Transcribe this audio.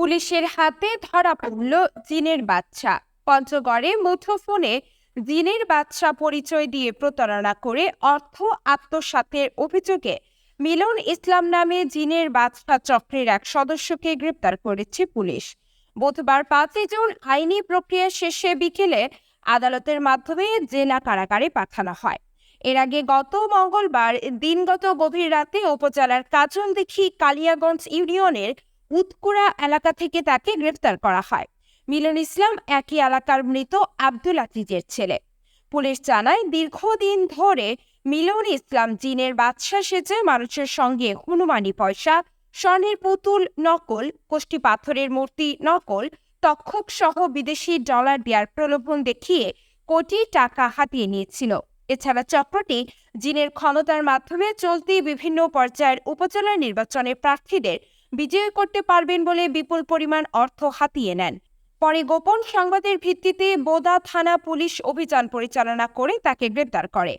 পুলিশের হাতে ধরা পড়ল জিনের বাচ্চা। পঞ্চগড়ে মুঠোফোনে জিনের বাচ্চা পরিচয় দিয়ে প্রতারণা করে অর্থ আত্মসাতের অভিযোগে মিলন ইসলাম নামে জিনের বাচ্চা চক্রের এক সদস্যকে গ্রেপ্তার করেছে পুলিশ। বুধবার 5 জুন আইনি প্রক্রিয়া শেষে বিকেলে আদালতের মাধ্যমে জেলা কারাগারে পাঠানো হয়। এর আগে গত মঙ্গলবার দিনগত গভীর রাতে উপজেলার কাজলদিঘি কালিয়াগঞ্জ ইউনিয়নের উৎকুড়া এলাকা থেকে তাকে গ্রেফতার করা হয়। মিলন ইসলাম একই এলাকার মৃত আব্দুল আজিজের ছেলে। পুলিশ জানায়, দীর্ঘদিন ধরে মিলন ইসলাম জিনের বাদশা সেজে মানুষের সঙ্গে হনুমানি পয়সা, স্বর্ণের পুতুল নকল, কোষ্ঠী পাথরের মূর্তি নকল, তক্ষক সহ বিদেশি ডলার দেওয়ার প্রলোভন দেখিয়ে কোটি টাকা হাতিয়ে নিয়েছিল। এছাড়া চক্রটি জিনের ক্ষমতার মাধ্যমে চলতি বিভিন্ন পর্যায়ের উপজেলা নির্বাচনে প্রার্থীদের বিজয়ী করতে পারবেন বলে বিপুল পরিমাণ অর্থ হাতিয়ে নেন। পরে গোপন সংবাদের ভিত্তিতে বোদা থানা পুলিশ অভিযান পরিচালনা করে তাকে গ্রেপ্তার করে।